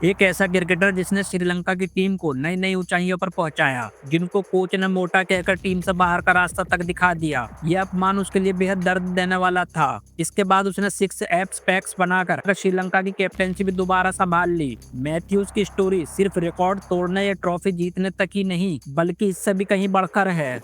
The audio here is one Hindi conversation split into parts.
एक ऐसा क्रिकेटर जिसने श्रीलंका की टीम को नई नई ऊंचाइयों पर पहुंचाया, जिनको कोच ने मोटा कहकर टीम से बाहर का रास्ता तक दिखा दिया। यह अपमान उसके लिए बेहद दर्द देने वाला था। इसके बाद उसने 6 एप्स पैक्स बनाकर श्रीलंका की कैप्टेंसी भी दोबारा संभाल ली। मैथ्यूज की स्टोरी सिर्फ रिकॉर्ड तोड़ने या ट्रॉफी जीतने तक ही नहीं, बल्कि इससे भी कहीं बढ़कर है।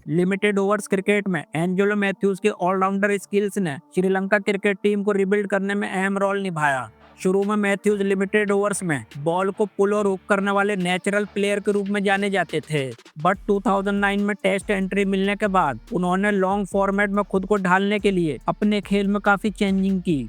लिमिटेड ओवर्स क्रिकेट में एंजेलो मैथ्यूज के ऑलराउंडर स्किल्स ने श्रीलंका क्रिकेट टीम को रिबिल्ड करने में अहम रोल निभाया। शुरू में मैथ्यूज लिमिटेड ओवर्स में बॉल को पुल और हुक करने वाले नेचुरल प्लेयर के रूप में जाने जाते थे, बट 2009 में टेस्ट एंट्री मिलने के बाद उन्होंने लॉन्ग फॉर्मेट में खुद को ढालने के लिए अपने खेल में काफी चेंजिंग की।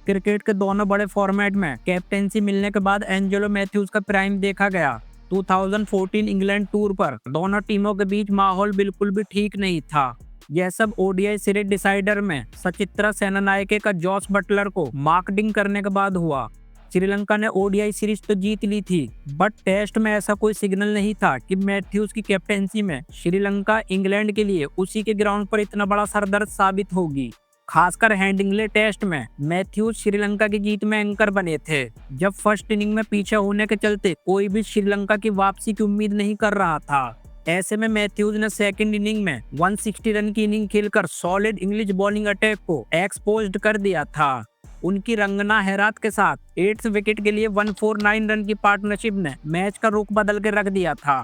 क्रिकेट के दोनों बड़े फॉर्मेट में कैप्टेंसी मिलने के बाद एंजेलो मैथ्यूज का प्राइम देखा गया। 2014 इंग्लैंड टूर पर दोनों टीमों के बीच माहौल बिल्कुल भी ठीक नहीं था। यह सब ओडीआई सीरीज डिसाइडर में सचित्रा सेनानायके का जॉस बटलर को मार्केटिंग करने के बाद हुआ। श्रीलंका ने ओडीआई सीरीज तो जीत ली थी, बट टेस्ट में ऐसा कोई सिग्नल नहीं था कि मैथ्यूज की कैप्टेंसी में श्रीलंका इंग्लैंड के लिए उसी के ग्राउंड पर इतना बड़ा सरदर्द साबित होगी। खासकर हैंडिंगले टेस्ट में मैथ्यूज श्रीलंका की जीत में एंकर बने थे, जब फर्स्ट इनिंग में पीछे होने के चलते कोई भी श्रीलंका की वापसी की उम्मीद नहीं कर रहा था। ऐसे में मैथ्यूज ने सेकंड इनिंग में 160 रन की इनिंग खेलकर सॉलिड इंग्लिश बॉलिंग अटैक को एक्सपोज्ड कर दिया था। उनकी रंगना हैरात के साथ 8th विकेट के लिए 149 रन की पार्टनरशिप ने मैच का रुख बदल के रख दिया था।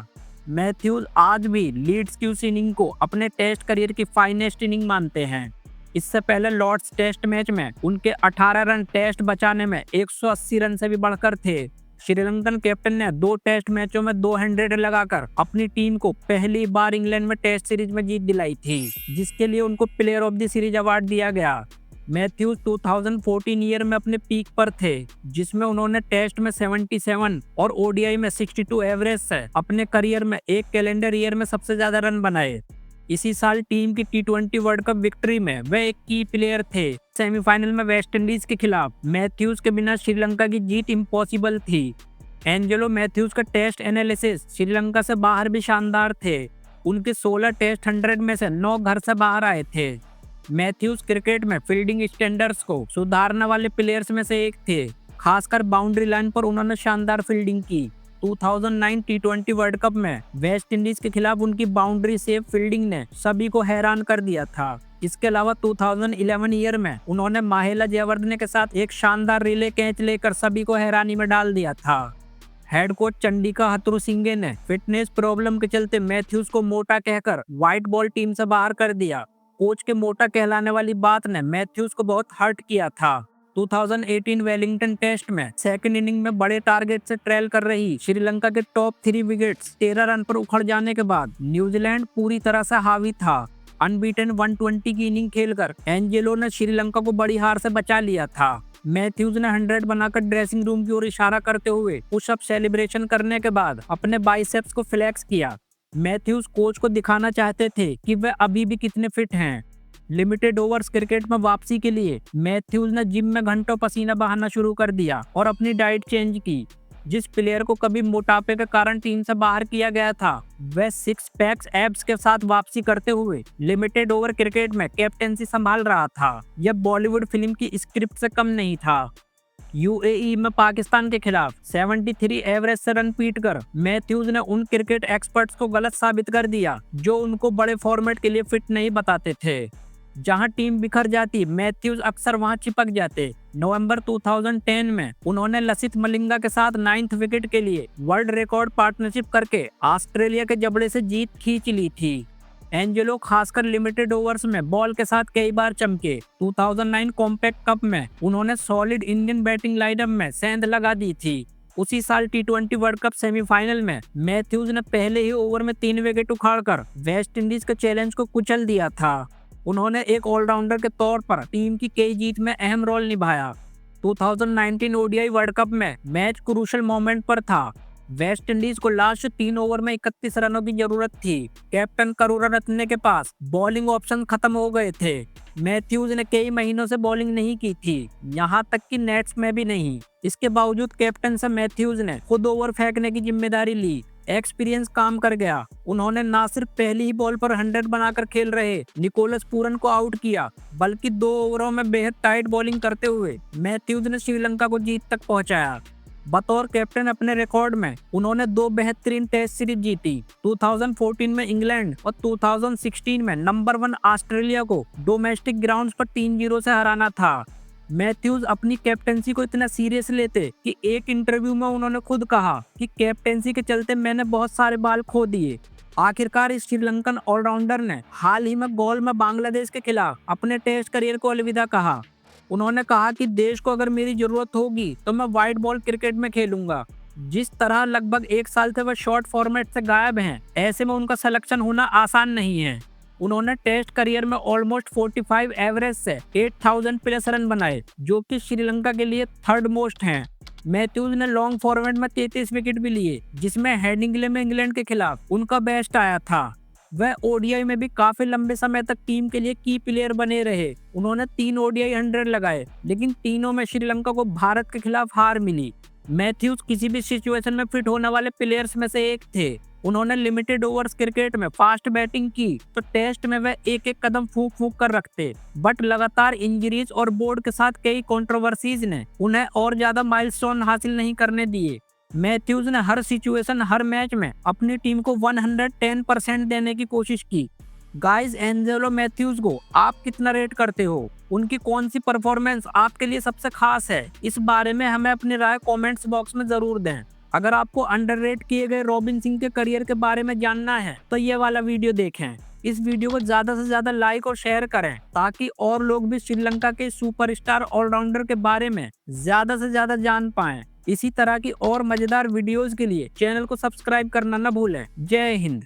मैथ्यूज आज भी लीड्स की उस इनिंग को अपने टेस्ट करियर की फाइनेस्ट इनिंग मानते हैं। इससे पहले लॉर्ड्स टेस्ट मैच में उनके 18 रन टेस्ट बचाने में 180 रन से भी बढ़कर थे। श्रीलंकन कैप्टन ने 2 टेस्ट मैचों में 200 लगाकर अपनी टीम को पहली बार इंग्लैंड में टेस्ट सीरीज में जीत दिलाई थी, जिसके लिए उनको player of the series award दिया गया। मैथ्यूज 2014 ईयर में अपने पीक पर थे, जिसमें उन्होंने टेस्ट में 77 और ओडीआई में 62 एवरेज से अपने करियर में एक कैलेंडर ईयर में सबसे ज्यादा रन बनाए। इसी साल टीम की T20 वर्ल्ड कप विक्ट्री में वे एक की प्लेयर थे। सेमीफाइनल में वेस्टइंडीज के खिलाफ मैथ्यूज के बिना श्रीलंका की जीत इम्पॉसिबल थी। एंजेलो मैथ्यूज का टेस्ट एनालिसिस श्रीलंका से बाहर भी शानदार थे। उनके 16 टेस्ट 100 में से 9 घर से बाहर आए थे। मैथ्यूज क्रिकेट में फील्डिंग स्टैंडर्ड्स को सुधारने वाले प्लेयर्स में से एक थे। खासकर बाउंड्री लाइन पर उन्होंने शानदार फील्डिंग की। 2009 T20 वर्ल्ड कप में वेस्ट इंडीज के खिलाफ उनकी बाउंड्री सेफ फील्डिंग ने सभी को हैरान कर दिया था। इसके अलावा 2011 ईयर में उन्होंने माहेला जयवर्धने के साथ एक शानदार रिले कैच लेकर सभी को हैरानी में डाल दिया था। हेड कोच चंडिका हथुरुसिंगे ने फिटनेस प्रॉब्लम के चलते मैथ्यूज को मोटा कहकर व्हाइट बॉल टीम से बाहर कर दिया। कोच के मोटा कहलाने वाली बात ने मैथ्यूज को बहुत हर्ट किया था। 2018 वेलिंगटन टेस्ट में सेकंड इनिंग में बड़े टारगेट से ट्रेल कर रही श्रीलंका के टॉप 3 विकेट्स 13 रन पर उखड़ जाने के बाद न्यूजीलैंड पूरी तरह से हावी था। अनबीटन 120 की इनिंग खेलकर एंजेलो ने श्रीलंका को बड़ी हार से बचा लिया था। मैथ्यूज ने 100 बनाकर ड्रेसिंग रूम की ओर इशारा करते हुए पुशअप सेलिब्रेशन करने के बाद अपने बाइसेप्स को फ्लेक्स किया। मैथ्यूज कोच को दिखाना चाहते थे कि वे अभी भी कितने फिट हैं। लिमिटेड ओवर्स क्रिकेट में वापसी के लिए मैथ्यूज ने जिम में घंटों पसीना बहाना शुरू कर दिया और अपनी डाइट चेंज की। जिस प्लेयर को कभी मोटापे के कारण टीम से बाहर किया गया था, वह 6 पैक्स एब्स के साथ वापसी करते हुए लिमिटेड ओवर क्रिकेट में कैप्टेंसी संभाल रहा था। यह बॉलीवुड फिल्म की स्क्रिप्ट से कम नहीं था। यूएई में पाकिस्तान के खिलाफ 73 एवरेज से रन पीटकर मैथ्यूज ने उन क्रिकेट एक्सपर्ट्स को गलत साबित कर दिया जो उनको बड़े फॉर्मेट के लिए फिट नहीं बताते थे। जहां टीम बिखर जाती, मैथ्यूज अक्सर वहां चिपक जाते। नवंबर 2010 में उन्होंने लसिथ मलिंगा के साथ 9th विकेट के लिए वर्ल्ड रिकॉर्ड पार्टनरशिप करके ऑस्ट्रेलिया के जबड़े से जीत खींच ली थी। एंजेलो खासकर लिमिटेड ओवर्स में बॉल के साथ कई बार चमके। 2009 कॉम्पैक्ट कप में उन्होंने सॉलिड इंडियन बैटिंग लाइनअप में सेंध लगा दी थी। उसी साल T20 वर्ल्ड कप सेमीफाइनल में मैथ्यूज ने पहले ही ओवर में 3 विकेट उखाड़कर वेस्ट इंडीज के चैलेंज को कुचल दिया था। उन्होंने एक ऑलराउंडर के तौर पर टीम की कई जीत में अहम रोल निभाया। 2019 ओडीआई वर्ल्ड कप में मैच क्रूशल मोमेंट पर था। वेस्ट इंडीज को लास्ट 3 ओवर में 31 रनों की जरूरत थी। कैप्टन करुणारत्ने के पास बॉलिंग ऑप्शन खत्म हो गए थे। मैथ्यूज ने कई महीनों से बॉलिंग नहीं की थी, यहाँ तक कि नेट्स में भी नहीं। इसके बावजूद कैप्टन से मैथ्यूज ने खुद ओवर फेंकने की जिम्मेदारी ली। एक्सपीरियंस काम कर गया। उन्होंने ना सिर्फ पहली ही बॉल पर 100 बनाकर खेल रहे निकोलस पूरन को आउट किया, बल्कि 2 ओवरों में बेहद टाइट बॉलिंग करते हुए मैथ्यूज ने श्रीलंका को जीत तक पहुंचाया। बतौर कैप्टन अपने रिकॉर्ड में उन्होंने 2 बेहतरीन टेस्ट सीरीज जीती। 2014 में इंग्लैंड और 2016 में नंबर 1 ऑस्ट्रेलिया को डोमेस्टिक ग्राउंड्स पर 3-0 से हराना था। मैथ्यूज अपनी कैप्टेंसी को इतना सीरियस लेते कि एक इंटरव्यू में उन्होंने खुद कहा कि कैप्टेंसी के चलते मैंने बहुत सारे बाल खो दिए। आखिरकार इस श्रीलंकन ऑलराउंडर ने हाल ही में गोल में बांग्लादेश के खिलाफ अपने टेस्ट करियर को अलविदा कहा। उन्होंने कहा कि देश को अगर मेरी जरूरत होगी तो मैं व्हाइट बॉल क्रिकेट में खेलूंगा। जिस तरह लगभग 1 साल से वह शॉर्ट फॉर्मेट से गायब हैं, ऐसे में उनका सिलेक्शन होना आसान नहीं है। उन्होंने टेस्ट करियर में ऑलमोस्ट 45 एवरेज से 8000 प्लस रन बनाए, जो कि श्रीलंका के लिए 3rd मोस्ट हैं। मैथ्यूज ने लॉन्ग फॉर्मेट में 33 विकेट भी लिए, जिसमें हेडिंग्ले में इंग्लैंड के खिलाफ उनका बेस्ट आया था। वह ओडीआई में भी काफी लंबे समय तक टीम के लिए की प्लेयर बने रहे। उन्होंने 3 ओडीआई 100 लगाए, लेकिन तीनों में श्रीलंका को भारत के खिलाफ हार मिली। मैथ्यूज किसी भी सिचुएशन में फिट होने वाले प्लेयर्स में से एक थे। उन्होंने लिमिटेड ओवर्स क्रिकेट में फास्ट बैटिंग की तो टेस्ट में वह एक कदम फूंक फूंक कर रखते, बट लगातार इंजरीज और बोर्ड के साथ कई कंट्रोवर्सीज ने उन्हें और ज्यादा माइलस्टोन हासिल नहीं करने दिए। मैथ्यूज ने हर सिचुएशन, हर मैच में अपनी टीम को 110% देने की कोशिश की। गाइस, एंजेलो मैथ्यूज को आप कितना रेट करते हो? उनकी कौन सी परफॉर्मेंस आपके लिए सबसे खास है? इस बारे में हमें अपनी राय कमेंट्स बॉक्स में जरूर दें। अगर आपको अंडररेट किए गए रॉबिन सिंह के करियर के बारे में जानना है तो ये वाला वीडियो देखें। इस वीडियो को ज्यादा से ज्यादा लाइक और शेयर करें ताकि और लोग भी श्रीलंका के सुपरस्टार ऑलराउंडर के बारे में ज्यादा से ज्यादा जान पाएं। इसी तरह की और मजेदार वीडियोस के लिए चैनल को सब्सक्राइब करना न भूलें। जय हिंद।